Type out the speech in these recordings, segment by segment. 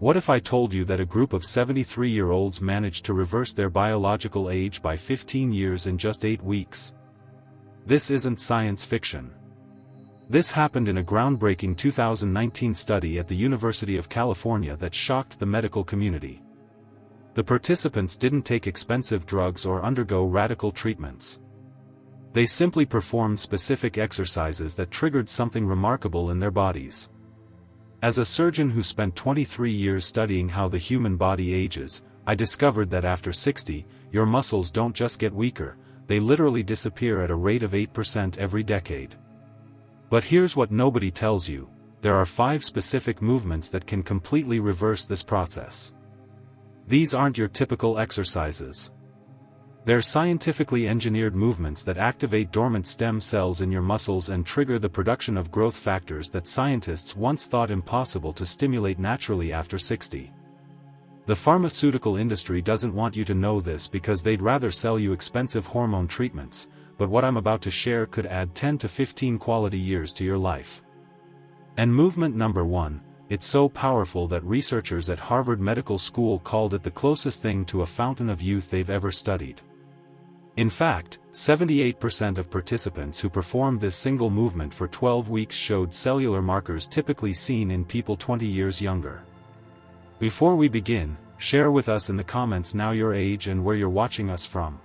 What if I told you that a group of 73-year-olds managed to reverse their biological age by 15 years in just 8 weeks? This isn't science fiction. This happened in a groundbreaking 2019 study at the University of California that shocked the medical community. The participants didn't take expensive drugs or undergo radical treatments. They simply performed specific exercises that triggered something remarkable in their bodies. As a surgeon who spent 23 years studying how the human body ages, I discovered that after 60, your muscles don't just get weaker, they literally disappear at a rate of 8% every decade. But here's what nobody tells you: there are 5 specific movements that can completely reverse this process. These aren't your typical exercises. They're scientifically engineered movements that activate dormant stem cells in your muscles and trigger the production of growth factors that scientists once thought impossible to stimulate naturally after 60. The pharmaceutical industry doesn't want you to know this because they'd rather sell you expensive hormone treatments, but what I'm about to share could add 10 to 15 quality years to your life. And movement number 1, it's so powerful that researchers at Harvard Medical School called it the closest thing to a fountain of youth they've ever studied. In fact, 78% of participants who performed this single movement for 12 weeks showed cellular markers typically seen in people 20 years younger. Before we begin, share with us in the comments now your age and where you're watching us from.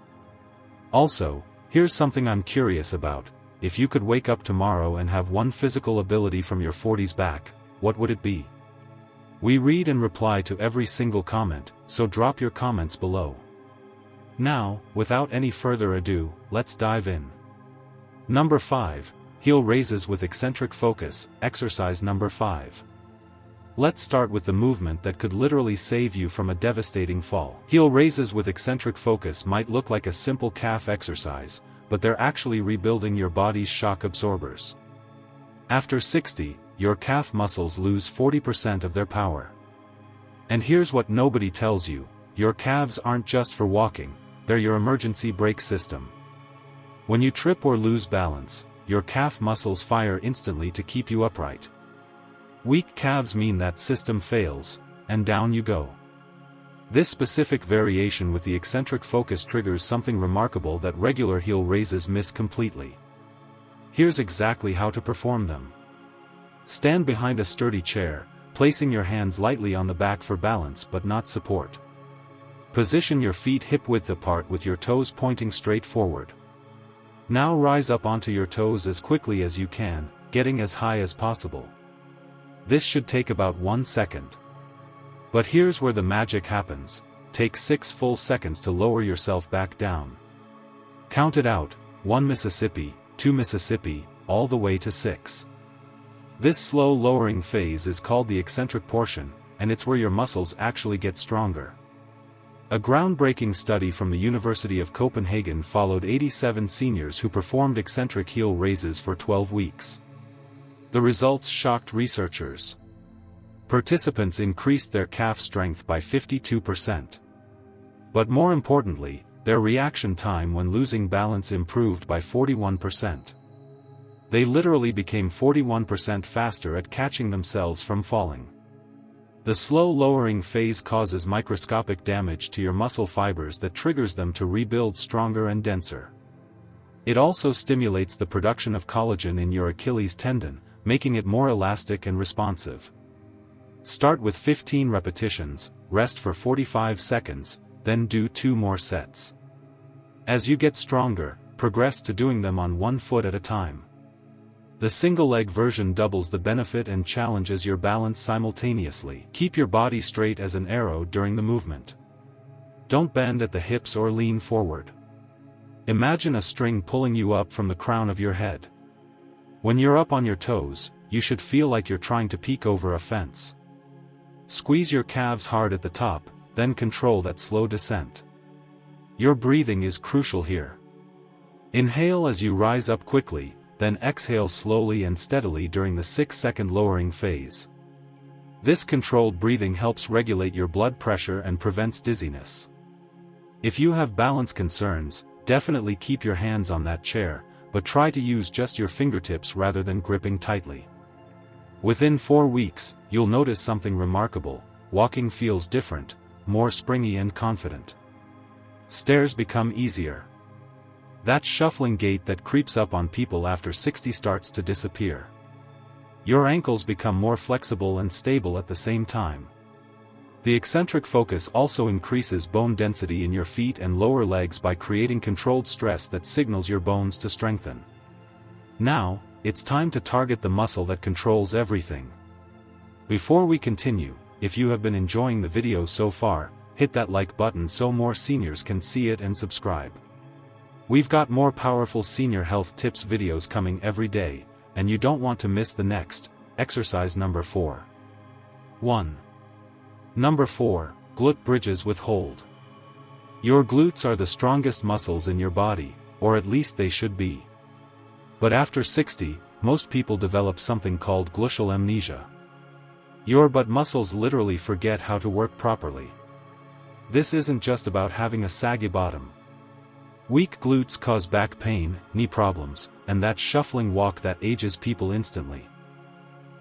Also, here's something I'm curious about: if you could wake up tomorrow and have one physical ability from your 40s back, what would it be? We read and reply to every single comment, so drop your comments below. Now, without any further ado, let's dive in. Number 5. Heel raises with eccentric focus, exercise number 5. Let's start with the movement that could literally save you from a devastating fall. Heel raises with eccentric focus might look like a simple calf exercise, but they're actually rebuilding your body's shock absorbers. After 60, your calf muscles lose 40% of their power. And here's what nobody tells you: your calves aren't just for walking, they're your emergency brake system. When you trip or lose balance, your calf muscles fire instantly to keep you upright. Weak calves mean that system fails, and down you go. This specific variation with the eccentric focus triggers something remarkable that regular heel raises miss completely. Here's exactly how to perform them. Stand behind a sturdy chair, placing your hands lightly on the back for balance but not support. Position your feet hip-width apart with your toes pointing straight forward. Now rise up onto your toes as quickly as you can, getting as high as possible. This should take about 1 second. But here's where the magic happens: take 6 full seconds to lower yourself back down. Count it out: 1 Mississippi, 2 Mississippi, all the way to 6. This slow lowering phase is called the eccentric portion, and it's where your muscles actually get stronger. A groundbreaking study from the University of Copenhagen followed 87 seniors who performed eccentric heel raises for 12 weeks. The results shocked researchers. Participants increased their calf strength by 52%. But more importantly, their reaction time when losing balance improved by 41%. They literally became 41% faster at catching themselves from falling. The slow lowering phase causes microscopic damage to your muscle fibers that triggers them to rebuild stronger and denser. It also stimulates the production of collagen in your Achilles tendon, making it more elastic and responsive. Start with 15 repetitions, rest for 45 seconds, then do 2 more sets. As you get stronger, progress to doing them on 1 foot at a time. The single-leg version doubles the benefit and challenges your balance simultaneously. Keep your body straight as an arrow during the movement. Don't bend at the hips or lean forward. Imagine a string pulling you up from the crown of your head. When you're up on your toes, you should feel like you're trying to peek over a fence. Squeeze your calves hard at the top, then control that slow descent. Your breathing is crucial here. Inhale as you rise up quickly, then exhale slowly and steadily during the 6-second lowering phase. This controlled breathing helps regulate your blood pressure and prevents dizziness. If you have balance concerns, definitely keep your hands on that chair, but try to use just your fingertips rather than gripping tightly. Within 4 weeks, you'll notice something remarkable: walking feels different, more springy and confident. Stairs become easier. That shuffling gait that creeps up on people after 60 starts to disappear. Your ankles become more flexible and stable at the same time. The eccentric focus also increases bone density in your feet and lower legs by creating controlled stress that signals your bones to strengthen. Now, it's time to target the muscle that controls everything. Before we continue, if you have been enjoying the video so far, hit that like button so more seniors can see it and subscribe. We've got more powerful senior health tips videos coming every day, and you don't want to miss the next. Exercise number 4. 1. Number 4, glute bridges with hold. Your glutes are the strongest muscles in your body, or at least they should be. But after 60, most people develop something called gluteal amnesia. Your butt muscles literally forget how to work properly. This isn't just about having a saggy bottom. Weak glutes cause back pain, knee problems, and that shuffling walk that ages people instantly.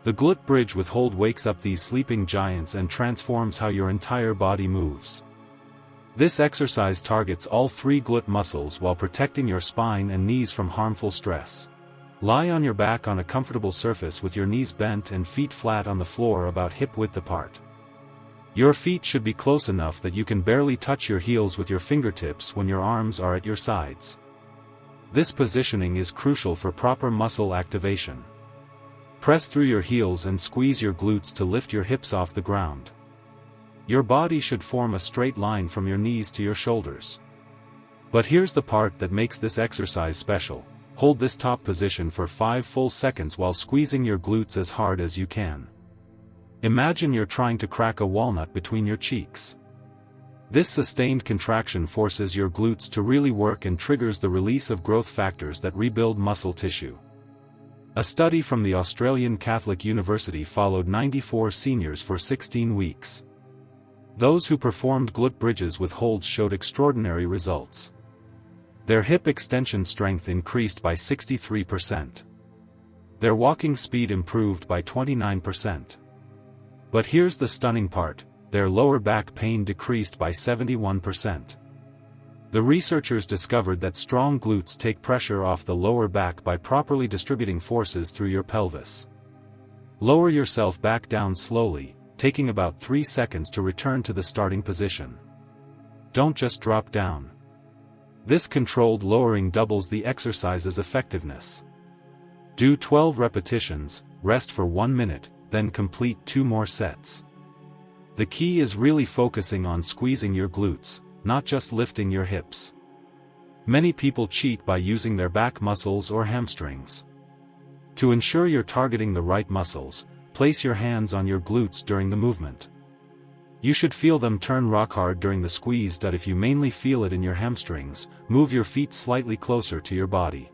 The glute bridge with hold wakes up these sleeping giants and transforms how your entire body moves. This exercise targets all 3 glute muscles while protecting your spine and knees from harmful stress. Lie on your back on a comfortable surface with your knees bent and feet flat on the floor about hip width apart. Your feet should be close enough that you can barely touch your heels with your fingertips when your arms are at your sides. This positioning is crucial for proper muscle activation. Press through your heels and squeeze your glutes to lift your hips off the ground. Your body should form a straight line from your knees to your shoulders. But here's the part that makes this exercise special. Hold this top position for 5 full seconds while squeezing your glutes as hard as you can. Imagine you're trying to crack a walnut between your cheeks. This sustained contraction forces your glutes to really work and triggers the release of growth factors that rebuild muscle tissue. A study from the Australian Catholic University followed 94 seniors for 16 weeks. Those who performed glute bridges with holds showed extraordinary results. Their hip extension strength increased by 63%. Their walking speed improved by 29%. But here's the stunning part, their lower back pain decreased by 71%. The researchers discovered that strong glutes take pressure off the lower back by properly distributing forces through your pelvis. Lower yourself back down slowly, taking about 3 seconds to return to the starting position. Don't just drop down. This controlled lowering doubles the exercise's effectiveness. Do 12 repetitions, rest for 1 minute, then complete 2 more sets. The key is really focusing on squeezing your glutes, not just lifting your hips. Many people cheat by using their back muscles or hamstrings. To ensure you're targeting the right muscles, place your hands on your glutes during the movement. You should feel them turn rock hard during the squeeze. If you mainly feel it in your hamstrings, move your feet slightly closer to your body.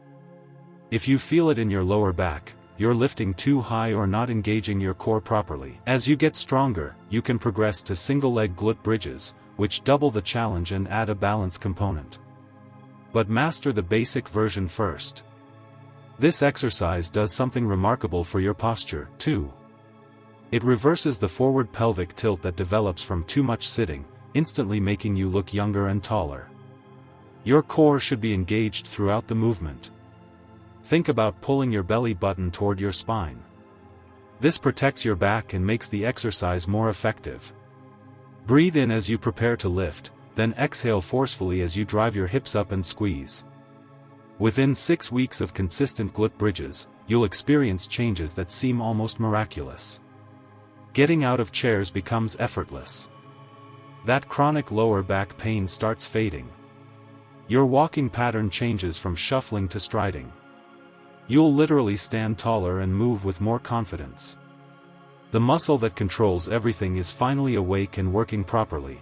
If you feel it in your lower back, you're lifting too high or not engaging your core properly. As you get stronger, you can progress to single-leg glute bridges, which double the challenge and add a balance component. But master the basic version first. This exercise does something remarkable for your posture, too. It reverses the forward pelvic tilt that develops from too much sitting, instantly making you look younger and taller. Your core should be engaged throughout the movement. Think about pulling your belly button toward your spine. This protects your back and makes the exercise more effective. Breathe in as you prepare to lift, then exhale forcefully as you drive your hips up and squeeze. Within 6 weeks of consistent glute bridges, you'll experience changes that seem almost miraculous. Getting out of chairs becomes effortless. That chronic lower back pain starts fading. Your walking pattern changes from shuffling to striding. You'll literally stand taller and move with more confidence. The muscle that controls everything is finally awake and working properly.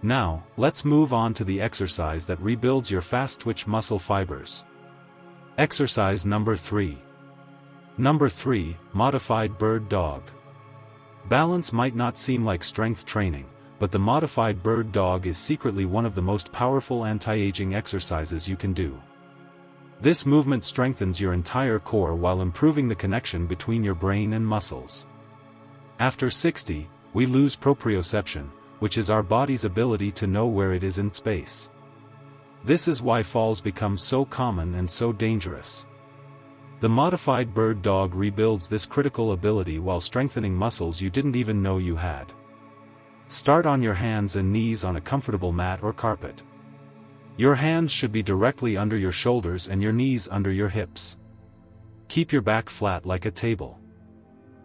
Now, let's move on to the exercise that rebuilds your fast-twitch muscle fibers. Exercise number 3. Number 3, modified bird dog. Balance might not seem like strength training, but the modified bird dog is secretly one of the most powerful anti-aging exercises you can do. This movement strengthens your entire core while improving the connection between your brain and muscles. After 60, we lose proprioception, which is our body's ability to know where it is in space. This is why falls become so common and so dangerous. The modified bird dog rebuilds this critical ability while strengthening muscles you didn't even know you had. Start on your hands and knees on a comfortable mat or carpet. Your hands should be directly under your shoulders and your knees under your hips. Keep your back flat like a table.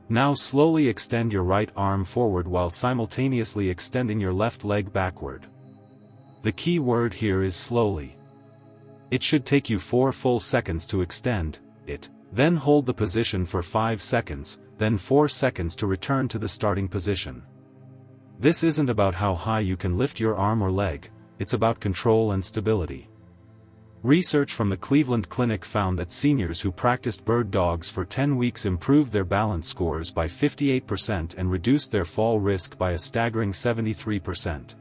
Now slowly extend your right arm forward while simultaneously extending your left leg backward. The key word here is slowly. It should take you 4 full seconds to extend it, then hold the position for 5 seconds, then 4 seconds to return to the starting position. This isn't about how high you can lift your arm or leg, it's about control and stability. Research from the Cleveland Clinic found that seniors who practiced bird dogs for 10 weeks improved their balance scores by 58% and reduced their fall risk by a staggering 73%.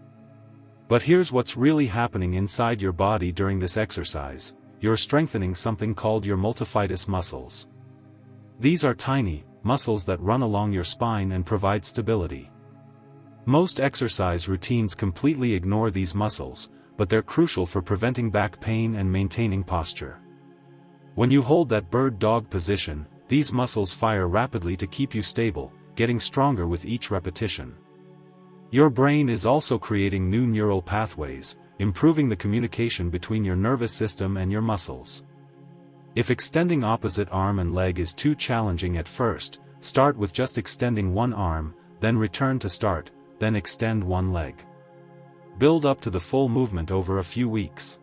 But here's what's really happening inside your body during this exercise: you're strengthening something called your multifidus muscles. These are tiny muscles that run along your spine and provide stability. Most exercise routines completely ignore these muscles, but they're crucial for preventing back pain and maintaining posture. When you hold that bird dog position, these muscles fire rapidly to keep you stable, getting stronger with each repetition. Your brain is also creating new neural pathways, improving the communication between your nervous system and your muscles. If extending opposite arm and leg is too challenging at first, start with just extending one arm, then return to start, then extend one leg. Build up to the full movement over a few weeks.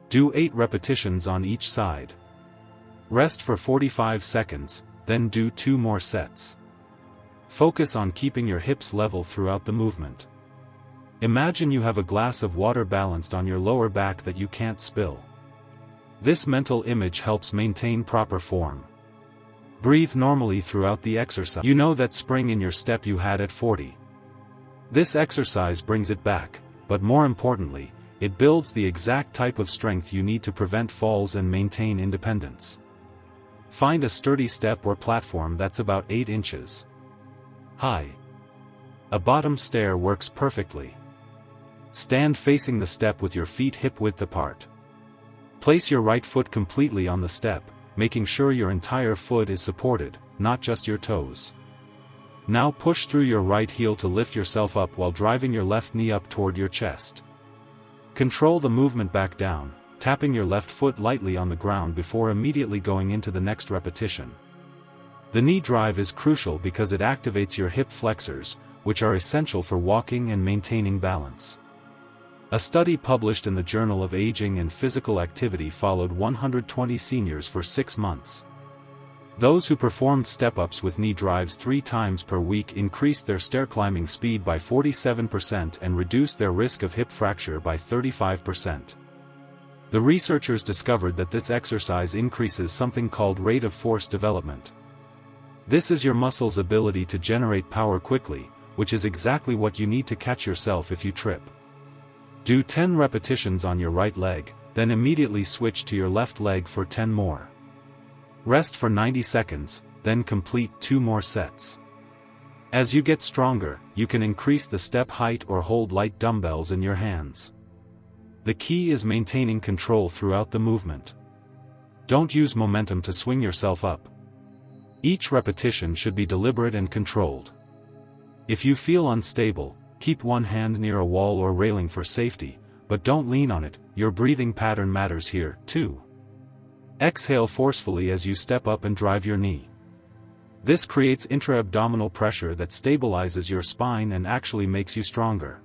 Do 8 repetitions on each side. Rest for 45 seconds, then do 2 more sets. Focus on keeping your hips level throughout the movement. Imagine you have a glass of water balanced on your lower back that you can't spill. This mental image helps maintain proper form. Breathe normally throughout the exercise. You know that spring in your step you had at 40. This exercise brings it back, but more importantly, it builds the exact type of strength you need to prevent falls and maintain independence. Find a sturdy step or platform that's about 8 inches high. A bottom stair works perfectly. Stand facing the step with your feet hip-width apart. Place your right foot completely on the step, making sure your entire foot is supported, not just your toes. Now push through your right heel to lift yourself up while driving your left knee up toward your chest. Control the movement back down, tapping your left foot lightly on the ground before immediately going into the next repetition. The knee drive is crucial because it activates your hip flexors, which are essential for walking and maintaining balance. A study published in the Journal of Aging and Physical Activity followed 120 seniors for 6 months. Those who performed step-ups with knee drives 3 times per week increased their stair climbing speed by 47% and reduced their risk of hip fracture by 35%. The researchers discovered that this exercise increases something called rate of force development. This is your muscle's ability to generate power quickly, which is exactly what you need to catch yourself if you trip. Do 10 repetitions on your right leg, then immediately switch to your left leg for 10 more. Rest for 90 seconds, then complete 2 more sets. As you get stronger, you can increase the step height or hold light dumbbells in your hands. The key is maintaining control throughout the movement. Don't use momentum to swing yourself up. Each repetition should be deliberate and controlled. If you feel unstable, keep one hand near a wall or railing for safety, but don't lean on it. Your breathing pattern matters here, too. Exhale forcefully as you step up and drive your knee. This creates intra-abdominal pressure that stabilizes your spine and actually makes you stronger.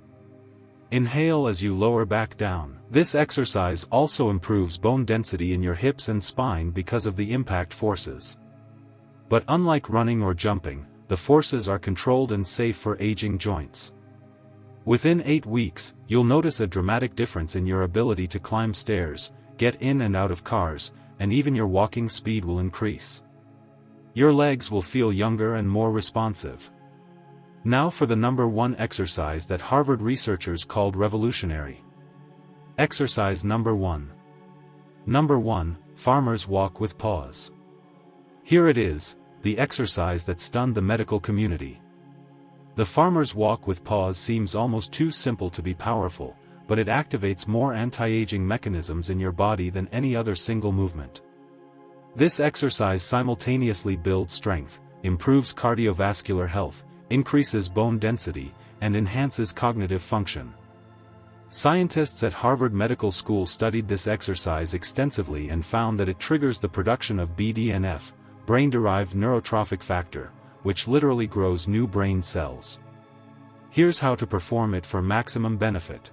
Inhale as you lower back down. This exercise also improves bone density in your hips and spine because of the impact forces. But unlike running or jumping, the forces are controlled and safe for aging joints. Within 8 weeks, you'll notice a dramatic difference in your ability to climb stairs, get in and out of cars, and even your walking speed will increase. Your legs will feel younger and more responsive. Now for the number 1 exercise that Harvard researchers called revolutionary. Exercise number 1. Number 1, farmers walk with paws. Here it is, the exercise that stunned the medical community. The farmer's walk with pause seems almost too simple to be powerful, but it activates more anti-aging mechanisms in your body than any other single movement. This exercise simultaneously builds strength, improves cardiovascular health, increases bone density, and enhances cognitive function. Scientists at Harvard Medical School studied this exercise extensively and found that it triggers the production of BDNF, brain-derived neurotrophic factor, which literally grows new brain cells. Here's how to perform it for maximum benefit.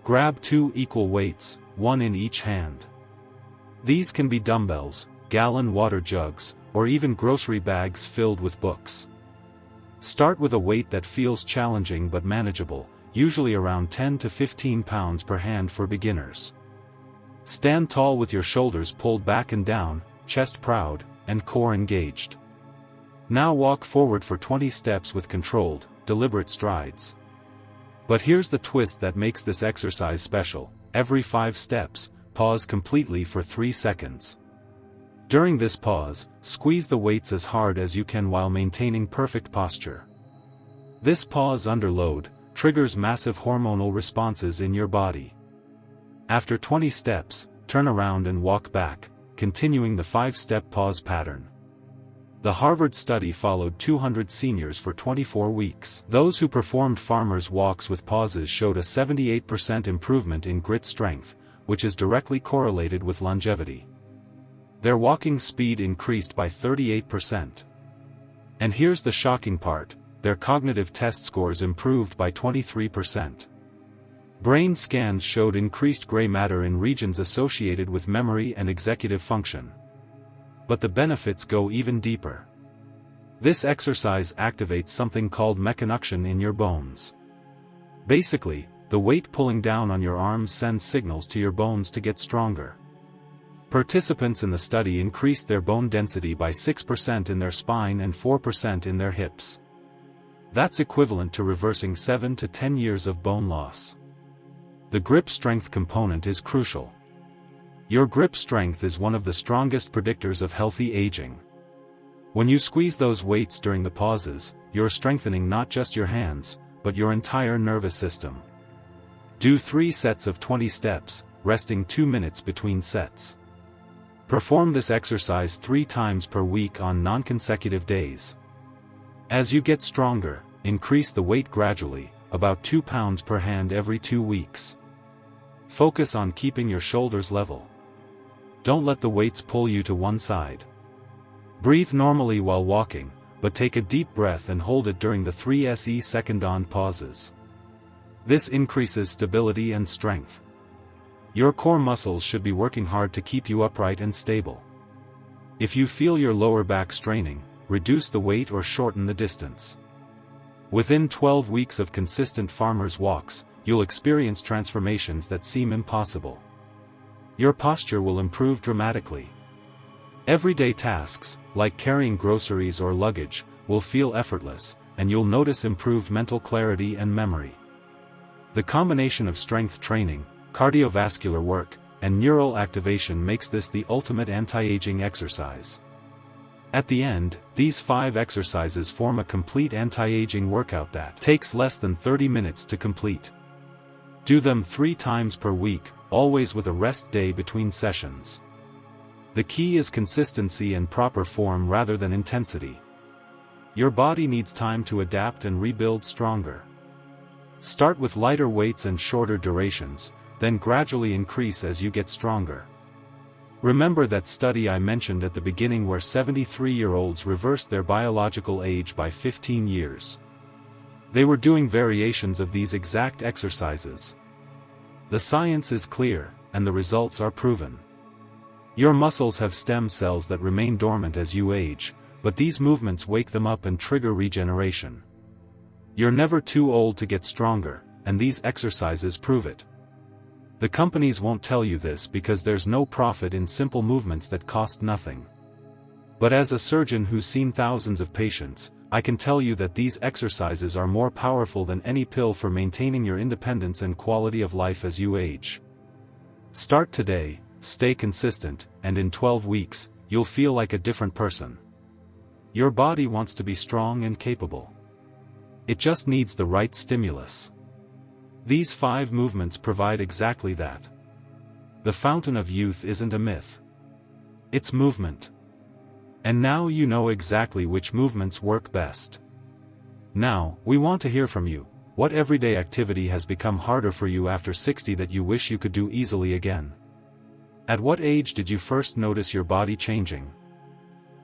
Grab 2 equal weights, 1 in each hand. These can be dumbbells, gallon water jugs, or even grocery bags filled with books. Start with a weight that feels challenging but manageable, usually around 10 to 15 pounds per hand for beginners. Stand tall with your shoulders pulled back and down, chest proud, and core engaged. Now walk forward for 20 steps with controlled, deliberate strides. But here's the twist that makes this exercise special: every 5 steps, pause completely for 3 seconds. During this pause, squeeze the weights as hard as you can while maintaining perfect posture. This pause under load triggers massive hormonal responses in your body. After 20 steps, turn around and walk back, continuing the 5-step pause pattern. The Harvard study followed 200 seniors for 24 weeks. Those who performed farmers' walks with pauses showed a 78% improvement in grit strength, which is directly correlated with longevity. Their walking speed increased by 38%. And here's the shocking part: their cognitive test scores improved by 23%. Brain scans showed increased gray matter in regions associated with memory and executive function. But the benefits go even deeper. This exercise activates something called meconduction in your bones. Basically, the weight pulling down on your arms sends signals to your bones to get stronger. Participants in the study increased their bone density by 6% in their spine and 4% in their hips. That's equivalent to reversing 7 to 10 years of bone loss. The grip strength component is crucial. Your grip strength is one of the strongest predictors of healthy aging. When you squeeze those weights during the pauses, you're strengthening not just your hands, but your entire nervous system. Do 3 sets of 20 steps, resting 2 minutes between sets. Perform this exercise 3 times per week on non-consecutive days. As you get stronger, increase the weight gradually, about 2 pounds per hand every 2 weeks. Focus on keeping your shoulders level. Don't let the weights pull you to one side. Breathe normally while walking, but take a deep breath and hold it during the 3 second on pauses. This increases stability and strength. Your core muscles should be working hard to keep you upright and stable. If you feel your lower back straining, reduce the weight or shorten the distance. Within 12 weeks of consistent farmers' walks, you'll experience transformations that seem impossible. Your posture will improve dramatically. Everyday tasks, like carrying groceries or luggage, will feel effortless, and you'll notice improved mental clarity and memory. The combination of strength training, cardiovascular work, and neural activation makes this the ultimate anti-aging exercise. At the end, these 5 exercises form a complete anti-aging workout that takes less than 30 minutes to complete. Do them 3 times per week, always with a rest day between sessions. The key is consistency and proper form rather than intensity. Your body needs time to adapt and rebuild stronger. Start with lighter weights and shorter durations, then gradually increase as you get stronger. Remember that study I mentioned at the beginning where 73-year-olds reversed their biological age by 15 years. They were doing variations of these exact exercises. The science is clear, and the results are proven. Your muscles have stem cells that remain dormant as you age, but these movements wake them up and trigger regeneration. You're never too old to get stronger, and these exercises prove it. The companies won't tell you this because there's no profit in simple movements that cost nothing. But as a surgeon who's seen thousands of patients, I can tell you that these exercises are more powerful than any pill for maintaining your independence and quality of life as you age. Start today, stay consistent, and in 12 weeks, you'll feel like a different person. Your body wants to be strong and capable. It just needs the right stimulus. These 5 movements provide exactly that. The fountain of youth isn't a myth. It's movement. And now you know exactly which movements work best. Now, we want to hear from you. What everyday activity has become harder for you after 60 that you wish you could do easily again? At what age did you first notice your body changing?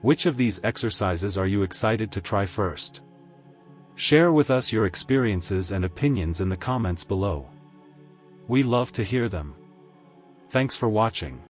Which of these exercises are you excited to try first? Share with us your experiences and opinions in the comments below. We love to hear them. Thanks for watching.